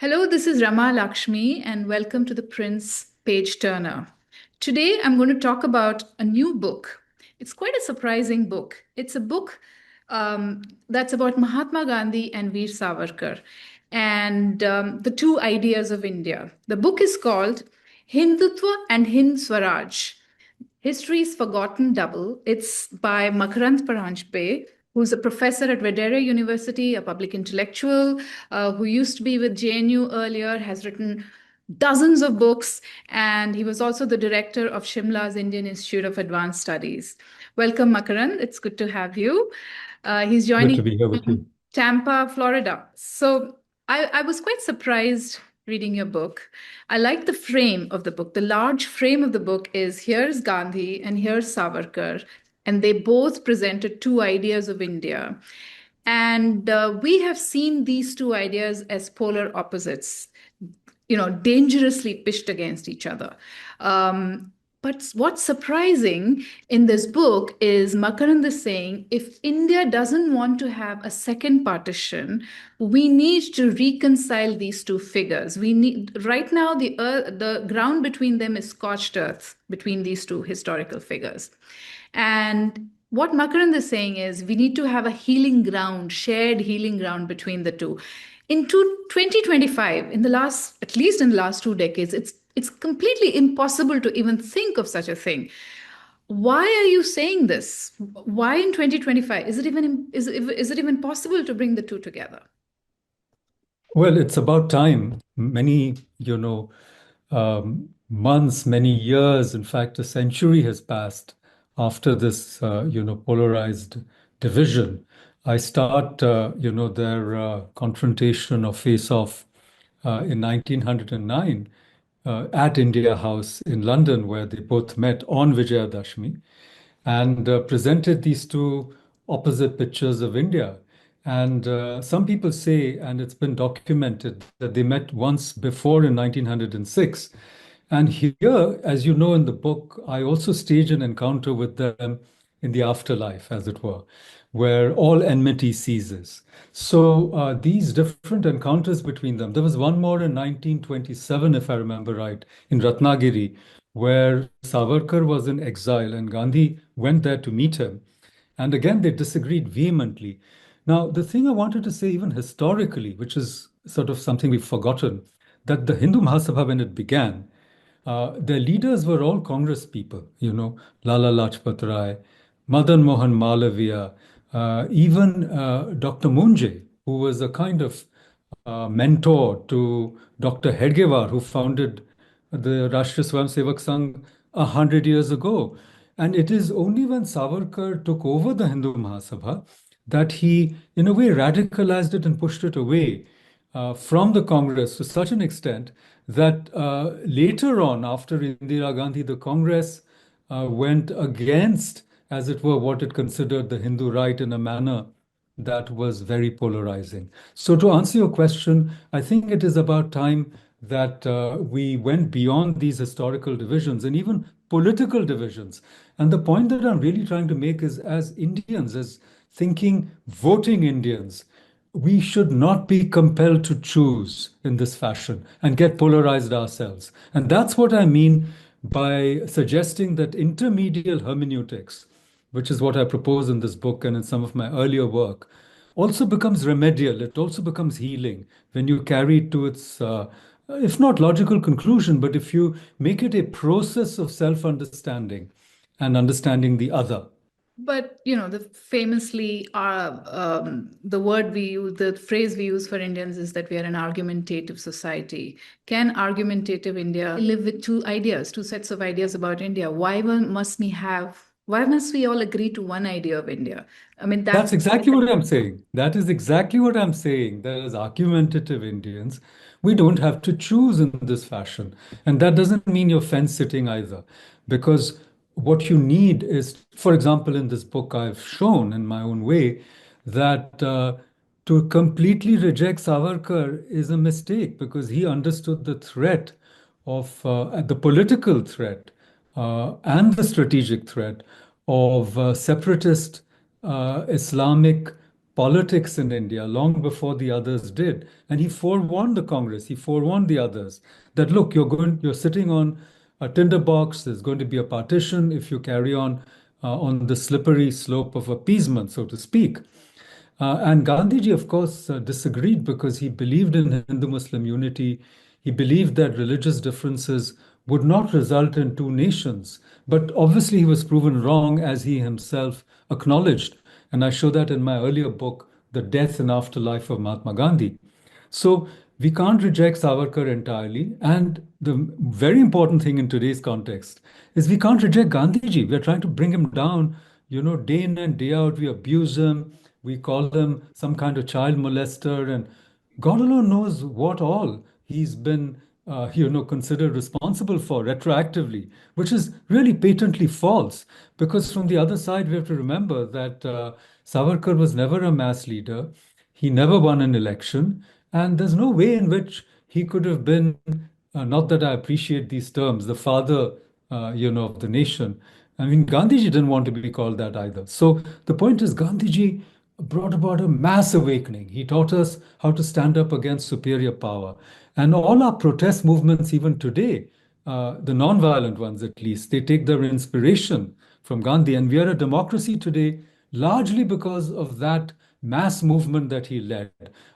Hello, this is Rama Lakshmi, and welcome to the Prince Page Turner. Today, I'm going to talk about a new book. It's quite a surprising book. It's a book that's about Mahatma Gandhi and Veer Savarkar and the two ideas of India. The book is called Hindutva and Hind Swaraj. History's Forgotten Double. It's by Makarand Paranjape, who's a professor at Vedera University, a public intellectual who used to be with JNU earlier, has written dozens of books, and he was also the director of Shimla's Indian Institute of Advanced Studies. Welcome, Makarand. It's good to have you. He's Good joining to be here with from you. Tampa, Florida. So I was quite surprised reading your book. I like the frame of the book. The large frame of the book is here's Gandhi and here's Savarkar, and they both presented two ideas of India. And we have seen these two ideas as polar opposites, dangerously pitched against each other. But what's surprising in this book is Makarand is saying if India doesn't want to have a second partition, we need to reconcile these two figures. We need right now the ground between them is scorched earth between these two historical figures. And what Makarand is saying is we need to have a healing ground, shared healing ground between the two. In 2025, at least in the last 2 decades, it's completely impossible to even think of such a thing. Why are you saying this? Why in 2025? Is it even possible to bring the two together? Well, it's about time. Many, months, many years, in fact, a century has passed after this, polarized division. I start, their confrontation or face-off in 1909 at India House in London, where they both met on Vijayadashmi and presented these two opposite pictures of India. And some people say, and it's been documented, that they met once before in 1906. And here, as you know in the book, I also stage an encounter with them in the afterlife, as it were, where all enmity ceases. So these different encounters between them, there was one more in 1927, if I remember right, in Ratnagiri, where Savarkar was in exile and Gandhi went there to meet him. And again, they disagreed vehemently. Now, the thing I wanted to say, even historically, which is sort of something we've forgotten, that the Hindu Mahasabha, when it began, their leaders were all Congress people, Lala Lajpat Rai, Madan Mohan Malaviya, even Dr. Munjay, who was a kind of mentor to Dr. Hedgewar, who founded the Rashtriya Swayamsevak Sangh 100 years ago. And it is only when Savarkar took over the Hindu Mahasabha that he, in a way, radicalized it and pushed it away from the Congress to such an extent that later on, after Indira Gandhi, the Congress went against, as it were, what it considered the Hindu right in a manner that was very polarizing. So, to answer your question, I think it is about time that we went beyond these historical divisions and even political divisions. And the point that I'm really trying to make is, as Indians, as thinking, voting Indians, we should not be compelled to choose in this fashion and get polarized ourselves. And that's what I mean by suggesting that intermediate hermeneutics, which is what I propose in this book and in some of my earlier work, also becomes remedial. It also becomes healing when you carry it to its, if not logical conclusion, but if you make it a process of self understanding and understanding the other. But the famously, the phrase we use for Indians is that we are an argumentative society. Can argumentative India live with two ideas, two sets of ideas about India? Why must we all agree to one idea of India? I mean, That's that's exactly what I'm saying. That is exactly what I'm saying. That as argumentative Indians, we don't have to choose in this fashion. And that doesn't mean you're fence sitting either. Because what you need is, for example, in this book, I've shown in my own way that to completely reject Savarkar is a mistake because he understood the threat of the political threat and the strategic threat of separatist Islamic politics in India long before the others did. And he forewarned the Congress, he forewarned the others that, look, you're sitting on a tinderbox, there's going to be a partition if you carry on the slippery slope of appeasement, so to speak. And Gandhiji, of course, disagreed because he believed in Hindu-Muslim unity. He believed that religious differences would not result in two nations. But obviously, he was proven wrong, as he himself acknowledged. And I show that in my earlier book, The Death and Afterlife of Mahatma Gandhi. So we can't reject Savarkar entirely. And the very important thing in today's context is we can't reject Gandhiji. We're trying to bring him down, day in and day out. We abuse him. We call him some kind of child molester. And God alone knows what all he's been, considered responsible for retroactively, which is really patently false. Because from the other side, we have to remember that Savarkar was never a mass leader. He never won an election. And there's no way in which he could have been, not that I appreciate these terms, the father, of the nation. I mean, Gandhiji didn't want to be called that either. So the point is, Gandhiji brought about a mass awakening. He taught us how to stand up against superior power. And all our protest movements, even today, the non-violent ones at least, they take their inspiration from Gandhi. And we are a democracy today largely because of that mass movement that he led.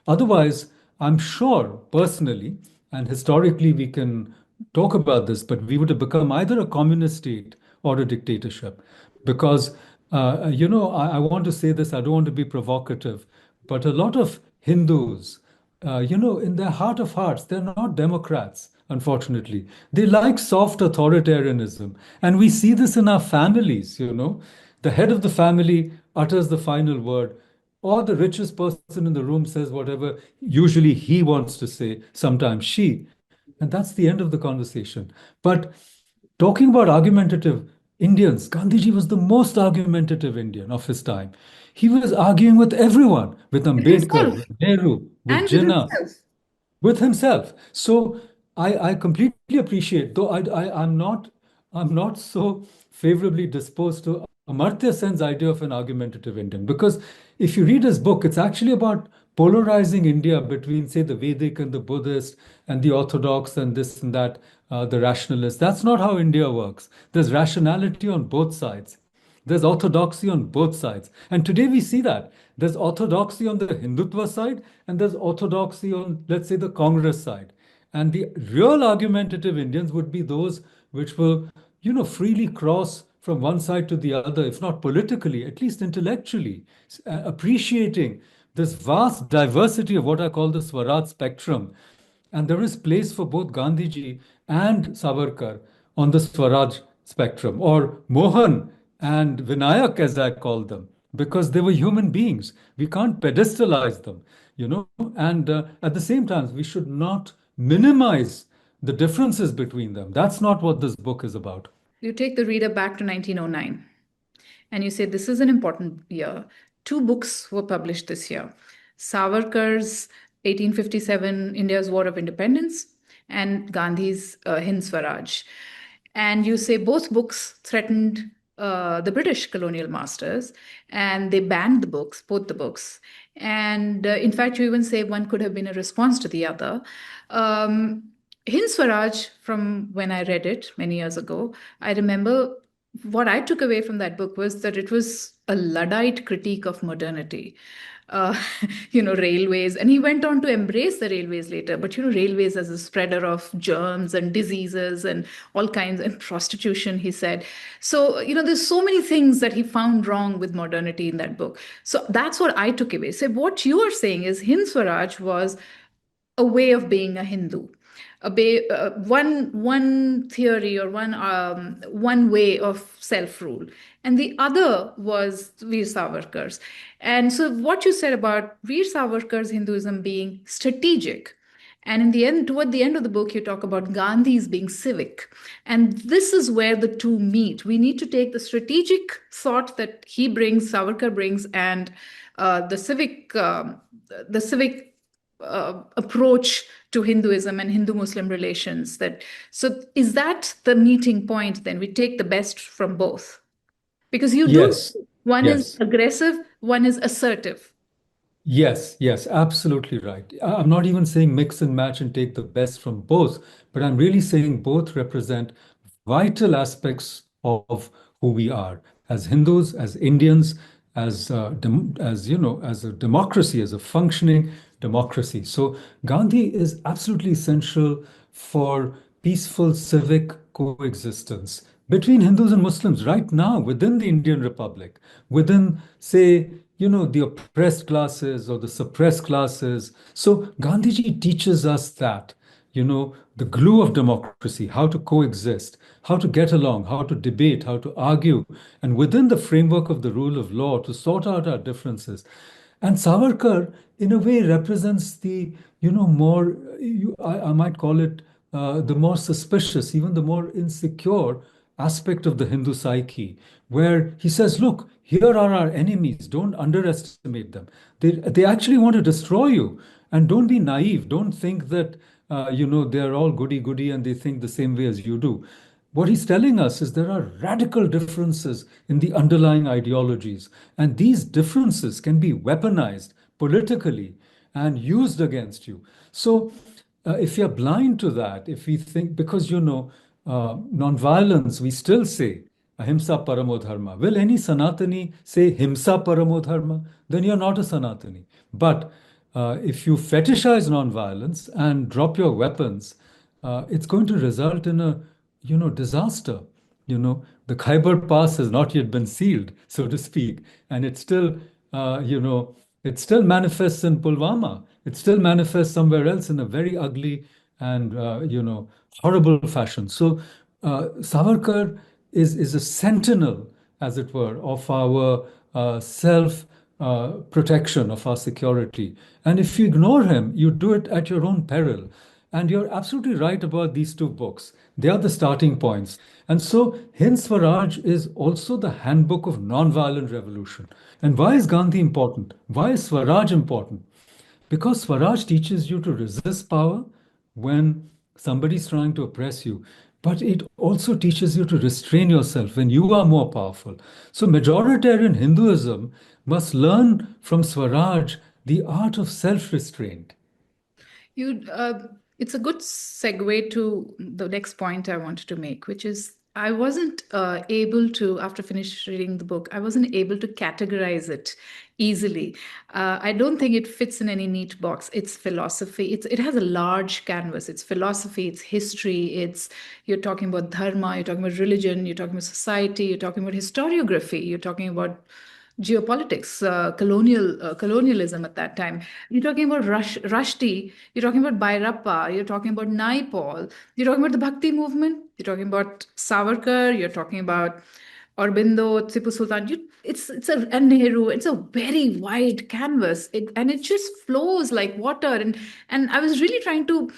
Otherwise, I'm sure personally, and historically we can talk about this, but we would have become either a communist state or a dictatorship. Because, I want to say this, I don't want to be provocative, but a lot of Hindus, in their heart of hearts, they're not Democrats, unfortunately. They like soft authoritarianism. And we see this in our families. The head of the family utters the final word, or the richest person in the room says whatever usually he wants to say, sometimes she. And that's the end of the conversation. But talking about argumentative Indians, Gandhiji was the most argumentative Indian of his time. He was arguing with everyone, with With Ambedkar, himself with Nehru, with and with Jinnah, himself. with himself. So I completely appreciate, though I'm not so favorably disposed to Amartya Sen's idea of an argumentative Indian, because if you read his book, it's actually about polarizing India between, say, the Vedic and the Buddhist and the Orthodox and this and that, the rationalist. That's not how India works. There's rationality on both sides. There's orthodoxy on both sides. And today we see that. There's orthodoxy on the Hindutva side, and there's orthodoxy on, let's say, the Congress side. And the real argumentative Indians would be those which will, freely cross from one side to the other, if not politically, at least intellectually, appreciating this vast diversity of what I call the Swaraj spectrum. And there is place for both Gandhiji and Savarkar on the Swaraj spectrum, or Mohan and Vinayak, as I call them, because they were human beings. We can't pedestalize them. And at the same time, we should not minimize the differences between them. That's not what this book is about. You take the reader back to 1909 and you say, this is an important year. Two books were published this year: Savarkar's 1857 India's War of Independence and Gandhi's Hind Swaraj. And you say both books threatened the British colonial masters, and they banned the books, both the books. And in fact, you even say one could have been a response to the other. Hind Swaraj, from when I read it many years ago, I remember what I took away from that book was that it was a Luddite critique of modernity. Uh, railways. And he went on to embrace the railways later. But, railways as a spreader of germs and diseases and all kinds, and prostitution, he said. So, there's so many things that he found wrong with modernity in that book. So that's what I took away. So what you are saying is Hind Swaraj was a way of being a Hindu, one theory or one way of self rule, and the other was Veer Savarkar's. And so, what you said about Veer Savarkar's Hinduism being strategic, and in the end, toward the end of the book, you talk about Gandhi's being civic, and this is where the two meet. We need to take the strategic thought that he brings, Savarkar brings, and the civic approach to Hinduism and Hindu-Muslim relations. So is that the meeting point then? We take the best from both. Because you do, Yes, one is yes. aggressive, one is assertive. Yes, yes, absolutely right. I'm not even saying mix and match and take the best from both, but I'm really saying both represent vital aspects of who we are as Hindus, as Indians, as as a democracy, as a functioning democracy. So Gandhi is absolutely essential for peaceful civic coexistence between Hindus and Muslims right now within the Indian Republic, within, say, the oppressed classes or the suppressed classes. So Gandhiji teaches us that, the glue of democracy, how to coexist, how to get along, how to debate, how to argue, and within the framework of the rule of law to sort out our differences. And Savarkar, in a way, represents the, more, I might call it the more suspicious, even the more insecure aspect of the Hindu psyche, where he says, look, here are our enemies. Don't underestimate them. They actually want to destroy you. And don't be naive. Don't think that, they're all goody goody and they think the same way as you do. What he's telling us is there are radical differences in the underlying ideologies, and these differences can be weaponized politically and used against you. So, if you're blind to that, if we think, because nonviolence, we still say ahimsa paramo dharma. Will any Sanatani say himsa paramo dharma? Then you're not a Sanatani. But if you fetishize nonviolence and drop your weapons, it's going to result in a disaster. The Khyber Pass has not yet been sealed, so to speak, and it's still, it still manifests in Pulwama. It still manifests somewhere else in a very ugly and horrible fashion. So Savarkar is a sentinel, as it were, of our self protection, of our security. And if you ignore him, you do it at your own peril. And you're absolutely right about these two books. They are the starting points. And so Hind Swaraj is also the handbook of nonviolent revolution. And why is Gandhi important? Why is Swaraj important? Because Swaraj teaches you to resist power when somebody's trying to oppress you, but it also teaches you to restrain yourself when you are more powerful. So, majoritarian Hinduism must learn from Swaraj the art of self restraint. You, it's a good segue to the next point I wanted to make, which is I wasn't able to, after finish reading the book, I wasn't able to categorize it easily. I don't think it fits in any neat box. It's philosophy. It has a large canvas. It's philosophy. It's history. It's you're talking about dharma. You're talking about religion. You're talking about society. You're talking about historiography. You're talking about geopolitics, colonialism at that time. You're talking about Rushdie, you're talking about Bhairappa, you're talking about Naipaul, you're talking about the Bhakti movement, you're talking about Savarkar, you're talking about Aurobindo, Tipu Sultan. And Nehru. It's a very wide canvas, and it just flows like water. And I was really trying to,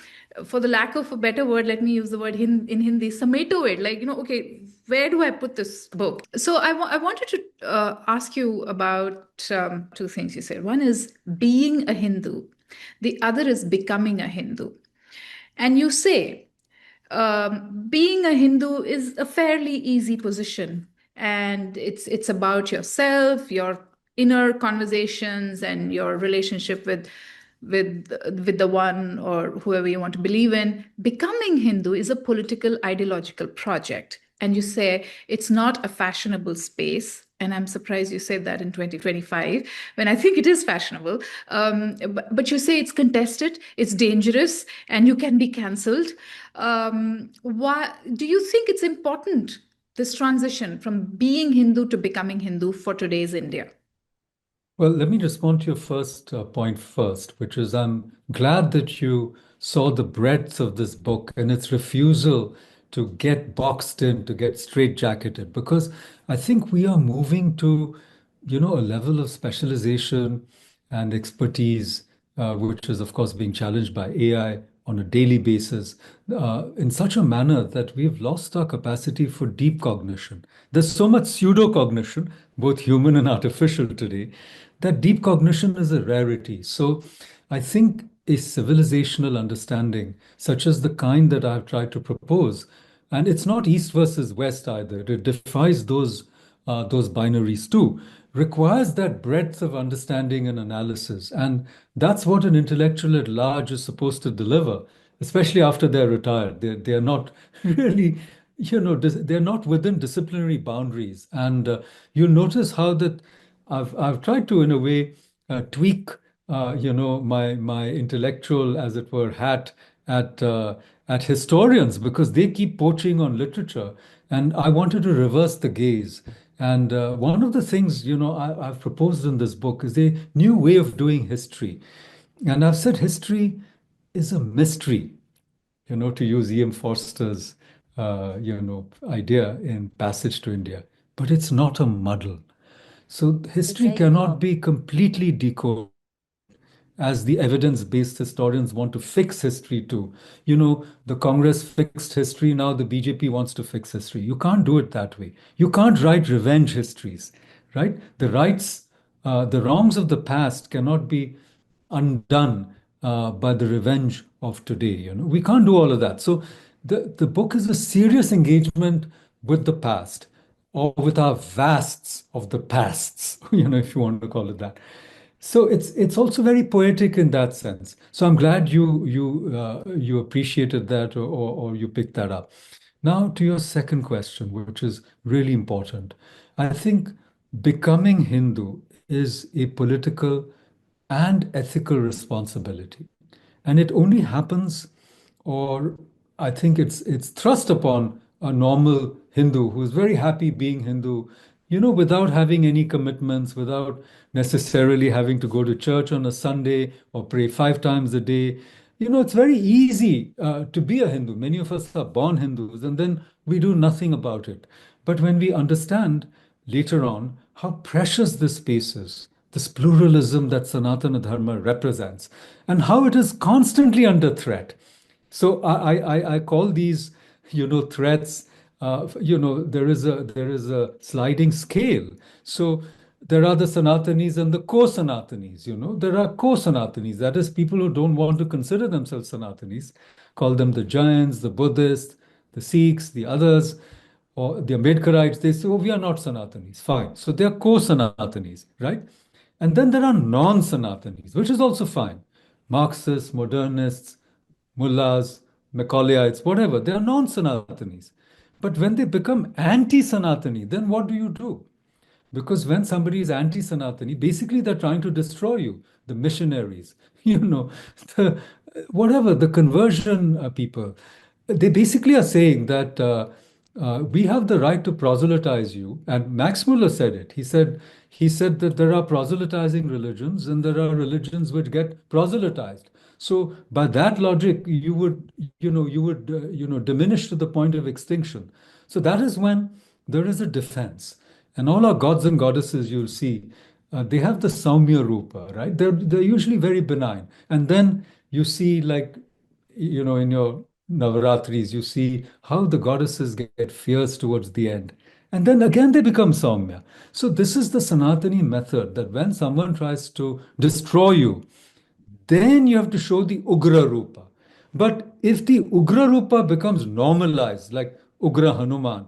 for the lack of a better word, let me use the word in Hindi, summate it. Like, okay, where do I put this book? So I wanted to ask you about two things you said. One is being a Hindu, the other is becoming a Hindu. And you say being a Hindu is a fairly easy position, and it's about yourself, your inner conversations, and your relationship with the one or whoever you want to believe in. Becoming Hindu is a political ideological project, and you say it's not a fashionable space. And I'm surprised you said that in 2025, when I think it is fashionable. But you say it's contested, it's dangerous, and you can be cancelled. Why do you think it's important, this transition from being Hindu to becoming Hindu for today's India? Well, let me respond to your first point first, which is I'm glad that you saw the breadth of this book and its refusal to get boxed in, to get straitjacketed, because I think we are moving to, a level of specialization and expertise, which is, of course, being challenged by AI on a daily basis, in such a manner that we've lost our capacity for deep cognition. There's so much pseudo cognition, both human and artificial today, that deep cognition is a rarity. So I think a civilizational understanding, such as the kind that I've tried to propose, and it's not East versus West either, it defies those binaries too, requires that breadth of understanding and analysis. And that's what an intellectual at large is supposed to deliver, especially after they're retired. They're not really, they're not within disciplinary boundaries. And you'll notice how that I've tried to, in a way, tweak, my intellectual, as it were, hat at at historians because they keep poaching on literature, and I wanted to reverse the gaze. And one of the things, I've proposed in this book is a new way of doing history. And I've said history is a mystery, to use E.M. Forster's, idea in Passage to India. But it's not a muddle. So history Okay. cannot be completely decoded as the evidence-based historians want to fix history too. The Congress fixed history, now the BJP wants to fix history. You can't do it that way. You can't write revenge histories, right? The wrongs of the past cannot be undone by the revenge of today. We can't do all of that. So the book is a serious engagement with the past or with our vasts of the pasts, if you want to call it that. So it's also very poetic in that sense. So I'm glad you appreciated that, or you picked that up. Now to your second question, which is really important. I think becoming Hindu is a political and ethical responsibility. And it only happens, or I think it's thrust upon a normal Hindu who is very happy being Hindu, without having any commitments, without necessarily having to go to church on a Sunday or pray 5 times a day. It's very easy to be a Hindu. Many of us are born Hindus, and then we do nothing about it. But when we understand later on how precious this space is, this pluralism that Sanatana Dharma represents, and how it is constantly under threat. So I call these, threats. There is a sliding scale. So there are the Sanatanis and the co-Sanatanis. There are co-Sanatanis. That is, people who don't want to consider themselves Sanatanis, call them the Jains, the Buddhists, the Sikhs, the others, or the Ambedkarites. They say, oh, we are not Sanatanis. Fine. So they are co-Sanatanis, right? And then there are non-Sanatanis, which is also fine. Marxists, modernists, mullahs, Macaulayites, whatever, they are non-Sanatanis. But when they become anti-Sanatani, then what do you do? Because when somebody is anti-Sanatani, basically they're trying to destroy you, the missionaries, the whatever, the conversion people. They basically are saying that we have the right to proselytize you. And Max Muller said it. He said that there are proselytizing religions and there are religions which get proselytized. So by that logic, you would diminish to the point of extinction. So that is when there is a defense. And all our gods and goddesses, you'll see, they have the Saumya Rupa, right? They're usually very benign. And then you see, like, in your Navaratris, you see how the goddesses get fierce towards the end. And then again they become Saumya. So this is the Sanatani method that when someone tries to destroy you, then you have to show the Ugra Rupa. But if the Ugra Rupa becomes normalized, like Ugra Hanuman,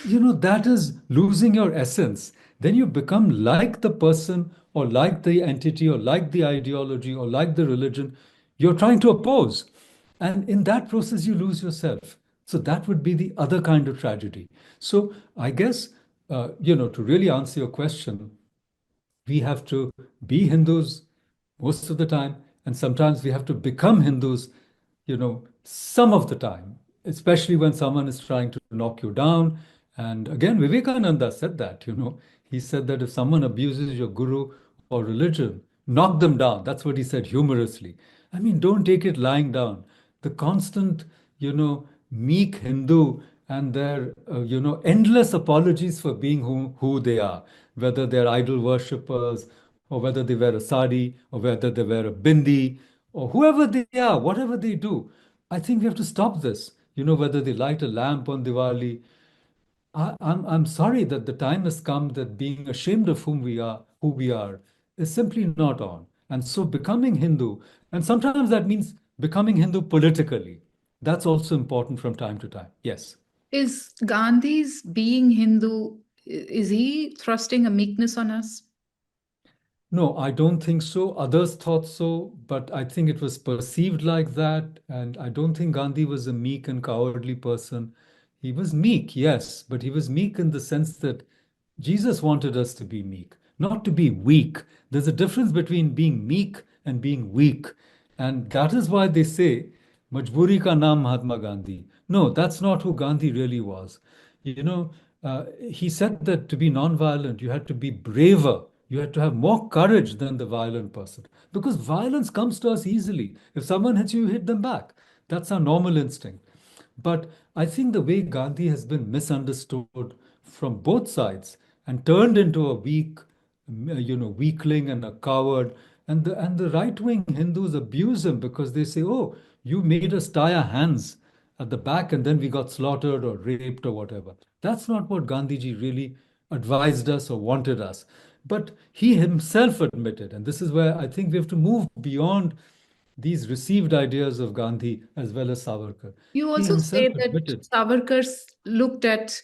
that is losing your essence. Then you become like the person or like the entity or like the ideology or like the religion you're trying to oppose. And in that process, you lose yourself. So that would be the other kind of tragedy. So I guess, to really answer your question, we have to be Hindus most of the time, and sometimes we have to become Hindus, some of the time, especially when someone is trying to knock you down. And again, Vivekananda said that, he said that if someone abuses your guru or religion, knock them down. That's what he said humorously. I mean, don't take it lying down. The constant, meek Hindu and their, endless apologies for being who they are, whether they're idol worshippers or whether they wear a sari or whether they wear a bindi or whoever they are, whatever they do. I think we have to stop this. Whether they light a lamp on Diwali. I'm sorry that the time has come that being ashamed of who we are, is simply not on. And so becoming Hindu, and sometimes that means becoming Hindu politically. That's also important from time to time. Yes. Is Gandhi's being Hindu Is he thrusting a meekness on us? No, I don't think so. Others thought so, but I think it was perceived like that. And I don't think Gandhi was a meek and cowardly person. He was meek, yes, but he was meek in the sense that Jesus wanted us to be meek, not to be weak. There's a difference between being meek and being weak. And that is why they say, Majburi ka naam Mahatma Gandhi. No, that's not who Gandhi really was. You know, he said that to be non-violent, you had to be braver. You had to have more courage than the violent person. Because violence comes to us easily. If someone hits you, you hit them back. That's our normal instinct. But I think the way Gandhi has been misunderstood from both sides and turned into a weakling and a coward, and the right-wing Hindus abuse him because they say, "Oh, you made us tie our hands at the back, and then we got slaughtered or raped or whatever." That's not what Gandhiji really advised us or wanted us. But he himself admitted, and this is where I think we have to move beyond these received ideas of Gandhi as well as Savarkar. You He also himself say that admitted, Savarkar looked at,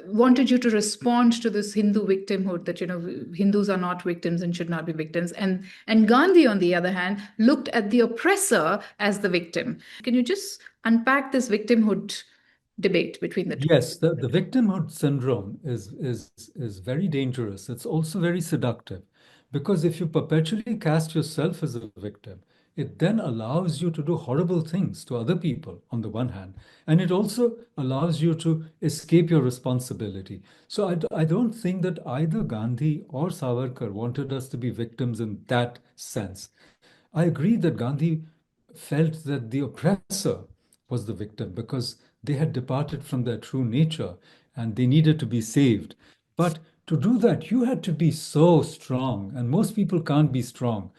wanted you to respond to this Hindu victimhood that, Hindus are not victims and should not be victims. And Gandhi, on the other hand, looked at the oppressor as the victim. Can you just unpack this victimhood debate between the two? yes, the victimhood syndrome is very dangerous. It's also very seductive because if you perpetually cast yourself as a victim, it then allows you to do horrible things to other people on the one hand, and it also allows you to escape your responsibility. So I don't think that either Gandhi or Savarkar wanted us to be victims in that sense. I agree that Gandhi felt that the oppressor was the victim because they had departed from their true nature and they needed to be saved. But to do that, you had to be so strong, and most people can't be strong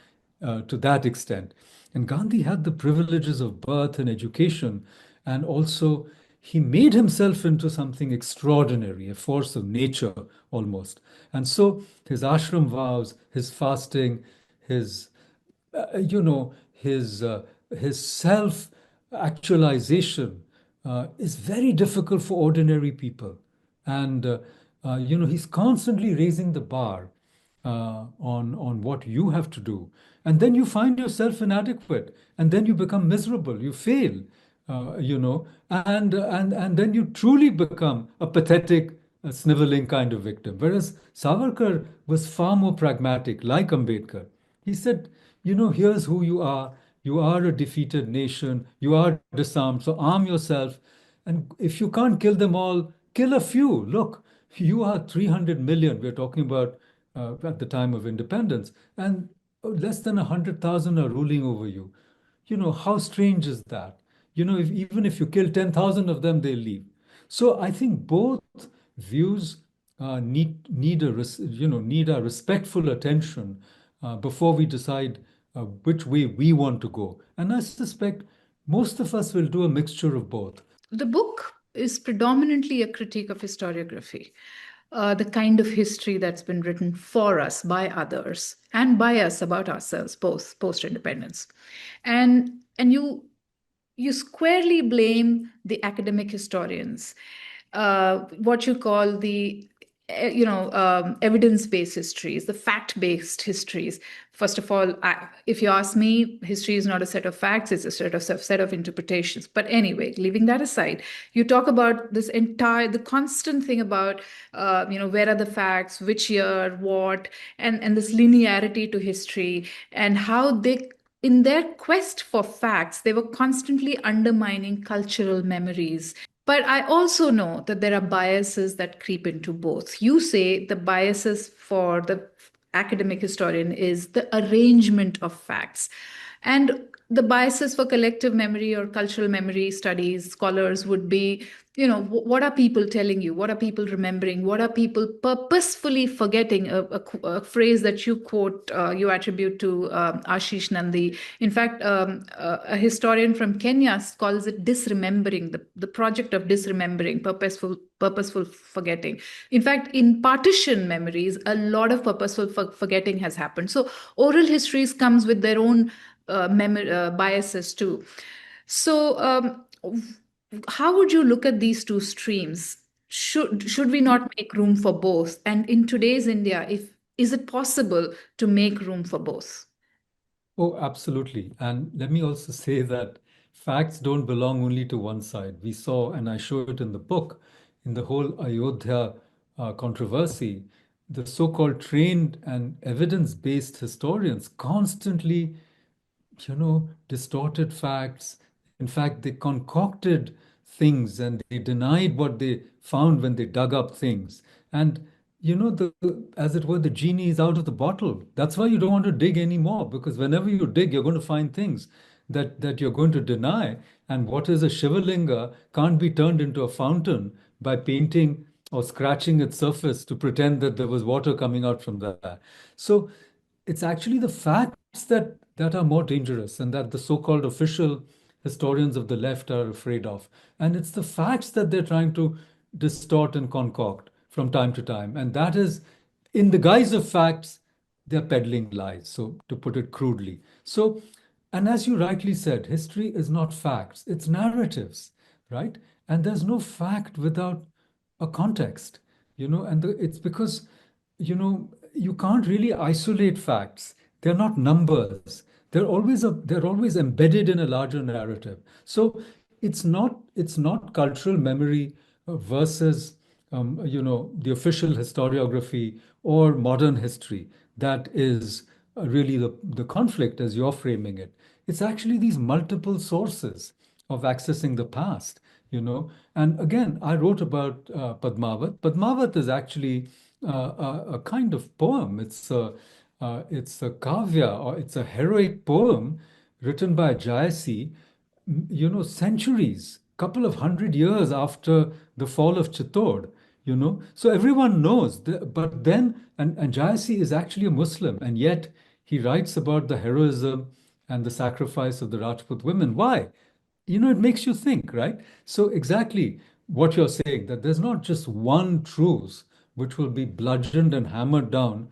to that extent. And Gandhi had the privileges of birth and education, and also he made himself into something extraordinary, a force of nature almost. And so his ashram vows, his fasting, his his self actualization is very difficult for ordinary people, and he's constantly raising the bar on what you have to do, and then you find yourself inadequate, and then you become miserable, you fail, and then you truly become a pathetic, sniveling kind of victim. Whereas Savarkar was far more pragmatic, like Ambedkar. He said, here's who you are. You are a defeated nation. You are disarmed. So arm yourself. And if you can't kill them all, kill a few. Look, you are 300 million. We're talking about at the time of independence. And less than 100,000 are ruling over you. How strange is that? Even if you kill 10,000 of them, they leave. So I think both views need our respectful attention before we decide which way we want to go. And I suspect most of us will do a mixture of both. The book is predominantly a critique of historiography, the kind of history that's been written for us by others and by us about ourselves, both post independence. And you squarely blame the academic historians, what you call the evidence-based histories, the fact-based histories. First of all, if you ask me, history is not a set of facts; it's a set of interpretations. But anyway, leaving that aside, you talk about the constant thing about where are the facts, which year, what, and this linearity to history, and how they, in their quest for facts, they were constantly undermining cultural memories. But I also know that there are biases that creep into both. You say the biases for the academic historian is the arrangement of facts. And the biases for collective memory or cultural memory studies, scholars would be, what are people telling you? What are people remembering? What are people purposefully forgetting? A phrase that you quote, you attribute to Ashish Nandi. In fact, a historian from Kenya calls it disremembering, the project of disremembering, purposeful forgetting. In fact, in partition memories, a lot of purposeful forgetting has happened. So oral histories comes with their own biases too. So how would you look at these two streams? should we not make room for both? And in today's India, if is it possible to make room for both? Oh, absolutely. And let me also say that facts don't belong only to one side. We saw, and I show it in the book, in the whole Ayodhya controversy, the so-called trained and evidence-based historians constantly distorted facts. In fact, they concocted things and they denied what they found when they dug up things. And as it were, the genie is out of the bottle. That's why you don't want to dig anymore, because whenever you dig, you're going to find things that you're going to deny. And what is a Shivalinga can't be turned into a fountain by painting or scratching its surface to pretend that there was water coming out from there. So it's actually the facts that are more dangerous and that the so-called official historians of the left are afraid of. And it's the facts that they're trying to distort and concoct from time to time. And that is, in the guise of facts, they're peddling lies, so to put it crudely. So, and as you rightly said, history is not facts, it's narratives, right? And there's no fact without a context, it's because, you can't really isolate facts. They're not numbers. They're always embedded in a larger narrative. So it's not cultural memory versus the official historiography or modern history that is really the conflict as you're framing it. It's actually these multiple sources of accessing the past, And again, I wrote about Padmavat. Padmavat is actually a kind of poem. It's a kavya, or it's a heroic poem written by Jayasi, centuries, couple of 100 years after the fall of Chittor. So everyone knows. But then, and Jayasi is actually a Muslim, and yet he writes about the heroism and the sacrifice of the Rajput women. Why? It makes you think, right? So exactly what you're saying, that there's not just one truth which will be bludgeoned and hammered down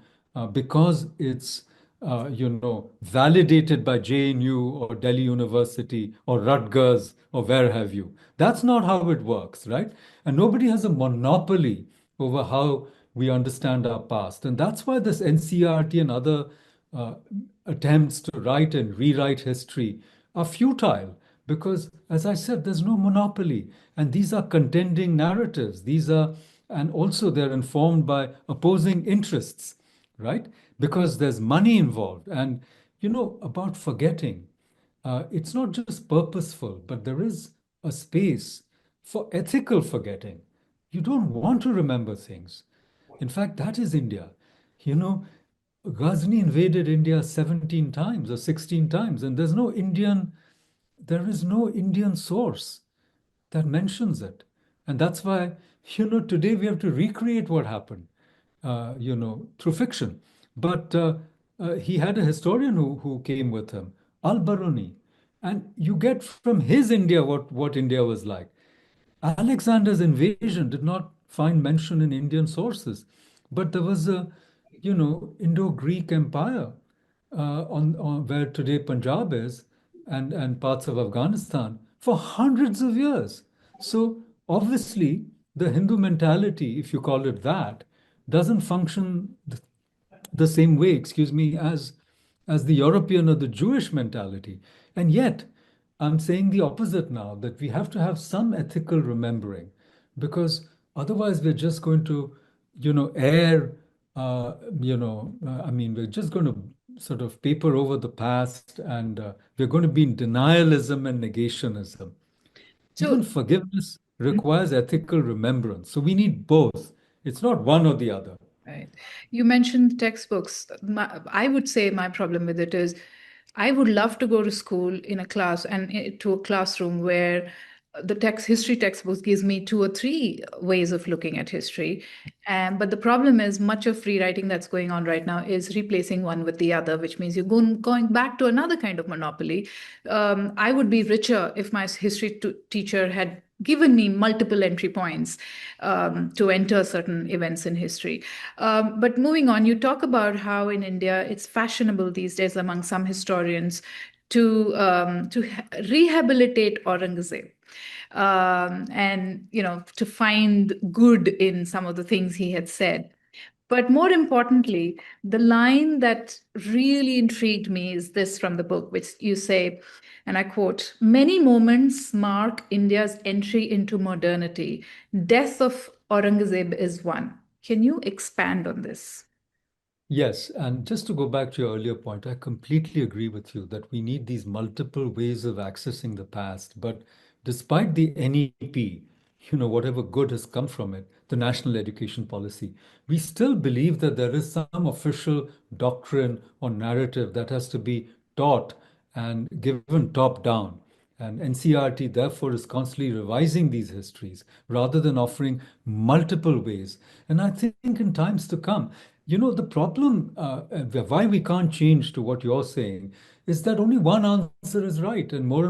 because it's validated by JNU or Delhi University or Rutgers or where have you. That's not how it works, right? And nobody has a monopoly over how we understand our past. And that's why this NCERT and other uh, attempts to write and rewrite history are futile because, as I said, there's no monopoly. And these are contending narratives. And also they're informed by opposing interests, right? Because there's money involved. And, about forgetting, it's not just purposeful, but there is a space for ethical forgetting. You don't want to remember things. In fact, that is India. You know, Ghazni invaded India 17 times or 16 times, and there is no Indian source that mentions it. And that's why, today we have to recreate what happened, through fiction. But he had a historian who came with him, Al-Baruni. And you get from his India what India was like. Alexander's invasion did not find mention in Indian sources, but there was a, Indo-Greek empire on where today Punjab is and parts of Afghanistan for hundreds of years. So obviously, the Hindu mentality, if you call it that, doesn't function the same way, excuse me, as the European or the Jewish mentality. And yet, I'm saying the opposite now, that we have to have some ethical remembering, because otherwise we're just going to, err, I mean, we're just going to sort of paper over the past and we're going to be in denialism and negationism. Even So, forgiveness requires ethical remembrance. So we need both. It's not one or the other. right. You mentioned textbooks. I would say my problem with it is I would love to go to school in a class and to a classroom where the history textbooks gives me two or three ways of looking at history. But the problem is much of rewriting that's going on right now is replacing one with the other, which means you're going back to another kind of monopoly. I would be richer if my history teacher had given me multiple entry points to enter certain events in history. But moving on, you talk about how in India it's fashionable these days among some historians to rehabilitate Aurangzeb. and to find good in some of the things he had said. But more importantly, the line that really intrigued me is this from the book, which you say, and I quote, "Many moments mark India's entry into modernity. Death of Aurangzeb is one." Can you expand on this? Yes, and just to go back to your earlier point, I completely agree with you that we need these multiple ways of accessing the past. But despite the NEP, whatever good has come from it, the National Education Policy, we still believe that there is some official doctrine or narrative that has to be taught and given top down. And NCRT, therefore, is constantly revising these histories rather than offering multiple ways. And I think in times to come, the problem, why we can't change to what you're saying, is that only one answer is right. And more,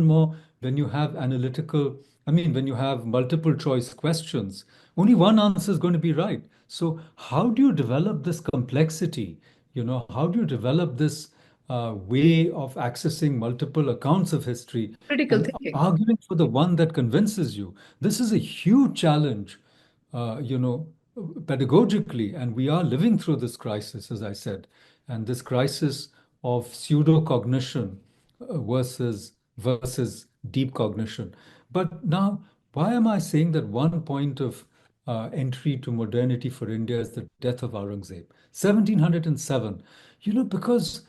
when you have when you have multiple choice questions, only one answer is going to be right. So, how do you develop this complexity? How do you develop this way of accessing multiple accounts of history Critical and thinking. arguing for the one that convinces you? This is a huge challenge, uh, you know, pedagogically, and we are living through this crisis, as I said, and this crisis of pseudo cognition versus deep cognition. But now, why am I saying that one point of entry to modernity for India is the death of Aurangzeb, 1707? Because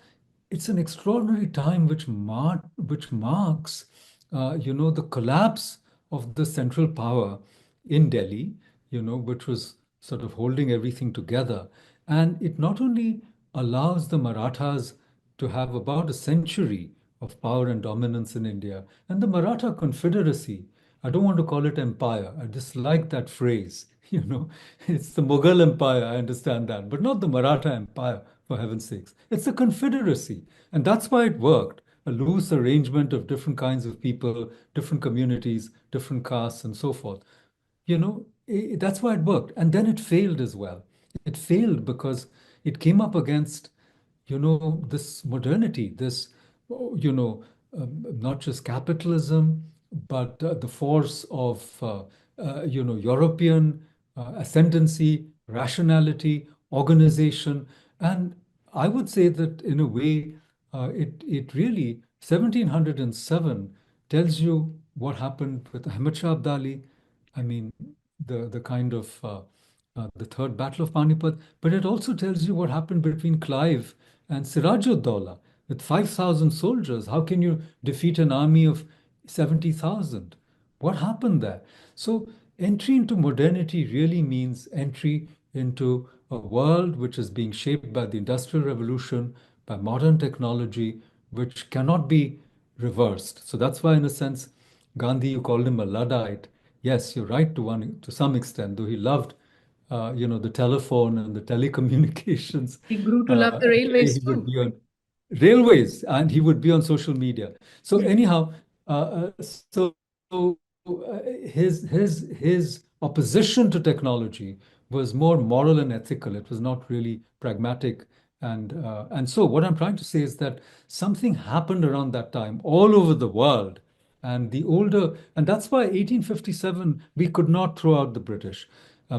it's an extraordinary time which marks, the collapse of the central power in Delhi, which was sort of holding everything together. And it not only allows the Marathas to have about a century of power and dominance in India, and the Maratha Confederacy, I don't want to call it empire. I dislike that phrase. It's the Mughal Empire, I understand that, but not the Maratha Empire, for heaven's sakes. It's a confederacy. And that's why it worked. A loose arrangement of different kinds of people, different communities, different castes, and so forth. That's why it worked. And then it failed as well. It failed because it came up against, this modernity, this, not just capitalism, but the force of, European ascendancy, rationality, organization. And I would say that in a way, it really, 1707 tells you what happened with Ahmad Shah Abdali. I mean, the kind of the Third Battle of Panipat, but it also tells you what happened between Clive and Siraj-ud-Dawla with 5,000 soldiers. How can you defeat an army of 70,000? What happened there? So, entry into modernity really means entry into a world which is being shaped by the Industrial Revolution, by modern technology, which cannot be reversed. So that's why, in a sense, Gandhi, you called him a Luddite. Yes, you're right to some extent, though he loved, the telephone and the telecommunications. He grew to love the Today he railways would too. be on railways and he would be on social media. So anyhow, so his opposition to technology was more moral and ethical. It was not really pragmatic. And so what I'm trying to say is that something happened around that time all over the world. And that's why 1857, we could not throw out the British,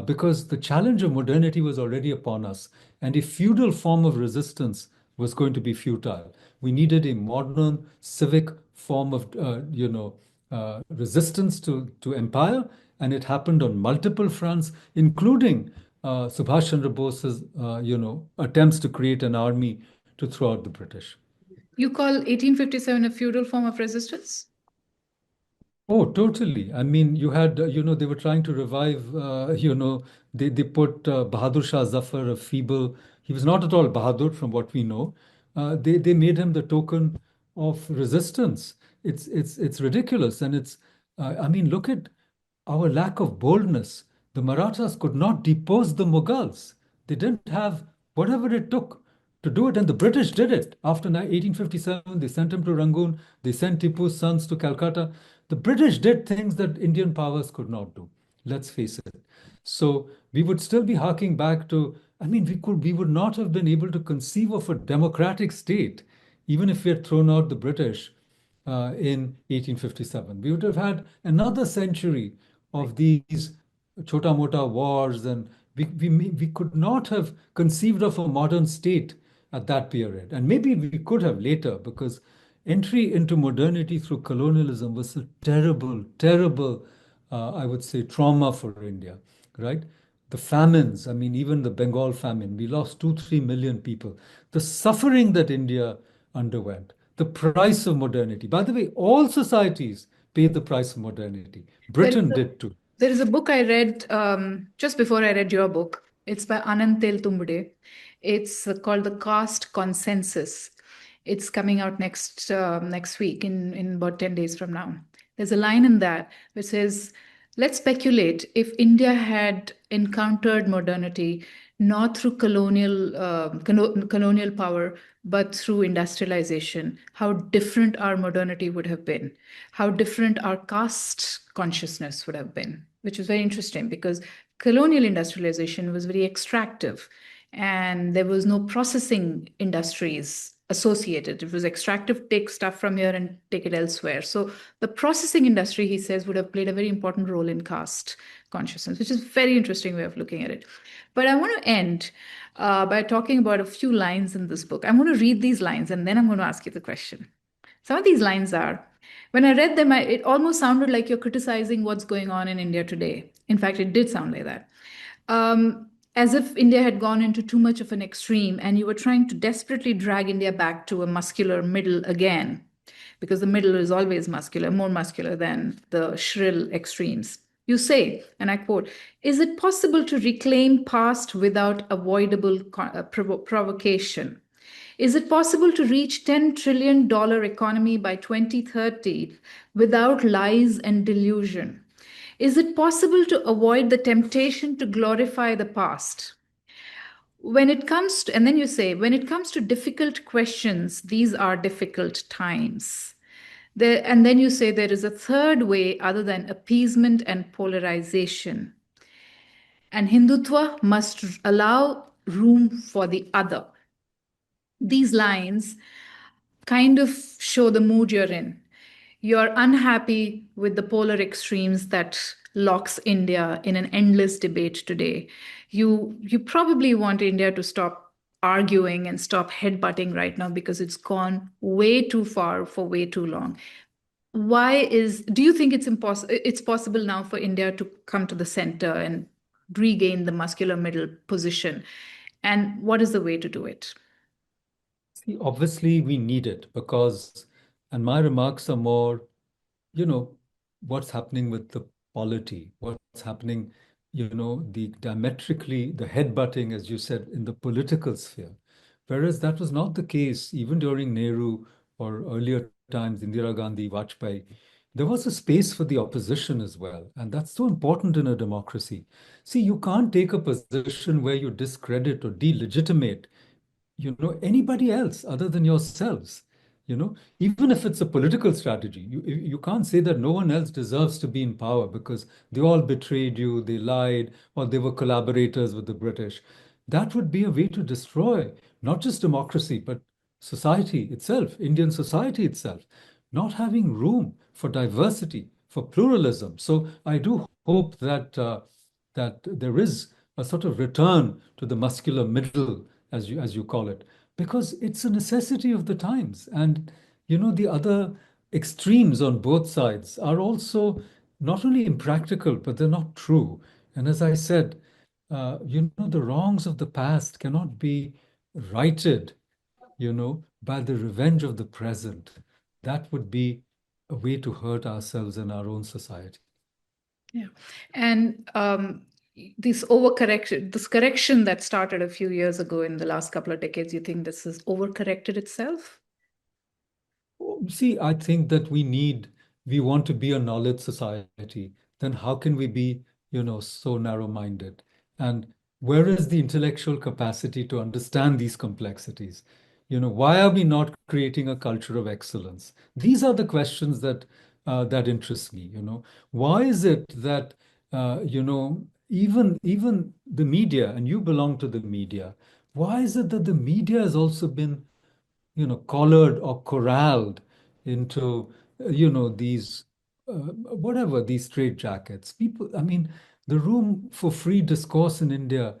because the challenge of modernity was already upon us. And a feudal form of resistance was going to be futile. We needed a modern civic form of, resistance to empire. And it happened on multiple fronts, including Subhash Chandra Bose's, attempts to create an army to throw out the British. You call 1857 a feudal form of resistance? Oh, totally. I mean, you had, they were trying to revive, they put Bahadur Shah Zafar, a feeble, he was not at all Bahadur from what we know. They made him the token of resistance. It's ridiculous. And I mean, look at our lack of boldness. The Marathas could not depose the Mughals. They didn't have whatever it took to do it. And the British did it. After 1857, they sent him to Rangoon. They sent Tipu's sons to Calcutta. The British did things that Indian powers could not do. Let's face it. So we would still be harking back to, I mean, we would not have been able to conceive of a democratic state, even if we had thrown out the British, in 1857. We would have had another century of these chota mota wars, and we could not have conceived of a modern state at that period. And maybe we could have later, because entry into modernity through colonialism was a terrible, terrible, I would say, trauma for India, right? The famines, I mean, even the Bengal famine, we lost 3 million people. The suffering that India underwent, the price of modernity. By the way, all societies pay the price of modernity. There is Britain a, did too. there is a book I read just before I read your book. It's by Anand Teltumbde. It's called The Caste Consensus. It's coming out next week in about 10 days from now. There's a line in that which says, let's speculate if India had encountered modernity not through colonial power, but through industrialization, how different our modernity would have been, how different our caste consciousness would have been, which is very interesting because colonial industrialization was very extractive and there was no processing industries associated. It was extractive, take stuff from here and take it elsewhere. So the processing industry, he says, would have played a very important role in caste consciousness, which is a very interesting way of looking at it. But I want to end by talking about a few lines in this book. I'm going to read these lines and then I'm going to ask you the question. Some of these lines are, when I read them, it almost sounded like you're criticizing what's going on in India today. In fact, it did sound like that. As if India had gone into too much of an extreme and you were trying to desperately drag India back to a muscular middle again, because the middle is always muscular, more muscular than the shrill extremes. You say, and I quote, is it possible to reclaim past without avoidable provocation? Is it possible to reach $10 trillion economy by 2030 without lies and delusion? Is it possible to avoid the temptation to glorify the past? When it comes to, and then you say, when it comes to difficult questions, these are difficult times. And then you say there is a third way other than appeasement and polarization. And Hindutva must allow room for the other. These lines kind of show the mood you're in. You're unhappy with the polar extremes that locks India in an endless debate today. You probably want India to stop arguing and stop headbutting right now because it's gone way too far for way too long. Do you think it's possible now for India to come to the center and regain the muscular middle position? And what is the way to do it? See, obviously, we need it because, and my remarks are more, you know, what's happening with the polity, what's happening, the diametrically, the headbutting, as you said, in the political sphere. Whereas that was not the case even during Nehru or earlier times, Indira Gandhi, Vajpayee. There was a space for the opposition as well. And that's so important in a democracy. See, you can't take a position where you discredit or delegitimate anybody else other than yourselves. Even if it's a political strategy, you can't say that no one else deserves to be in power because they all betrayed you, they lied, or they were collaborators with the British. That would be a way to destroy not just democracy but society itself, Indian society itself, not having room for diversity, for pluralism. So I do hope that there is a sort of return to the muscular middle, as you call it, because it's a necessity of the times. And the other extremes on both sides are also not only impractical, but they're not true. And as I said, the wrongs of the past cannot be righted, by the revenge of the present. That would be a way to hurt ourselves and our own society. Yeah. And this correction that started a few years ago in the last couple of decades, you think this has overcorrected itself? See, I think that we want to be a knowledge society. Then how can we be, so narrow-minded? And where is the intellectual capacity to understand these complexities? Why are we not creating a culture of excellence? These are the questions that interest me. Why is it that, even the media, and you belong to the media, why is it that the media has also been collared or corralled into, these, whatever, these straitjackets. People, I mean, the room for free discourse in India,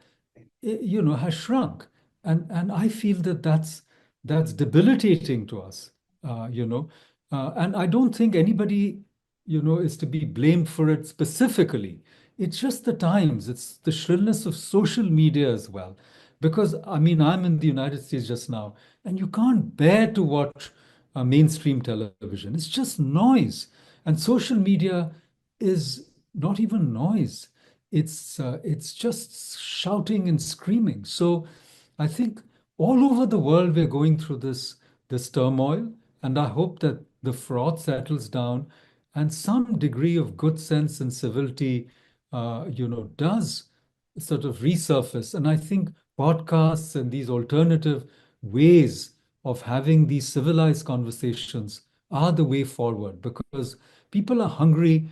has shrunk. And I feel that that's debilitating to us, and I don't think anybody, is to be blamed for it specifically. It's just the times, it's the shrillness of social media as well. Because, I mean, I'm in the United States just now, and you can't bear to watch mainstream television. It's just noise. And social media is not even noise. It's just shouting and screaming. So I think all over the world we're going through this turmoil, and I hope that the froth settles down, and some degree of good sense and civility, does sort of resurface. And I think podcasts and these alternative ways of having these civilized conversations are the way forward, because people are hungry,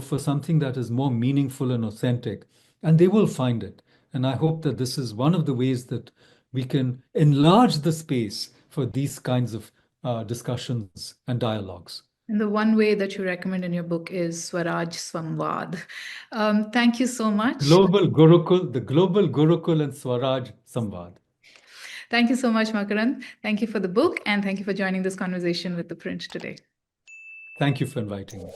for something that is more meaningful and authentic, and they will find it. And I hope that this is one of the ways that we can enlarge the space for these kinds of discussions and dialogues. And the one way that you recommend in your book is Swaraj Samvad. Thank you so much. The global Gurukul and Swaraj Samvad. Thank you so much, Makarand. Thank you for the book, and thank you for joining this conversation with The Print today. Thank you for inviting me.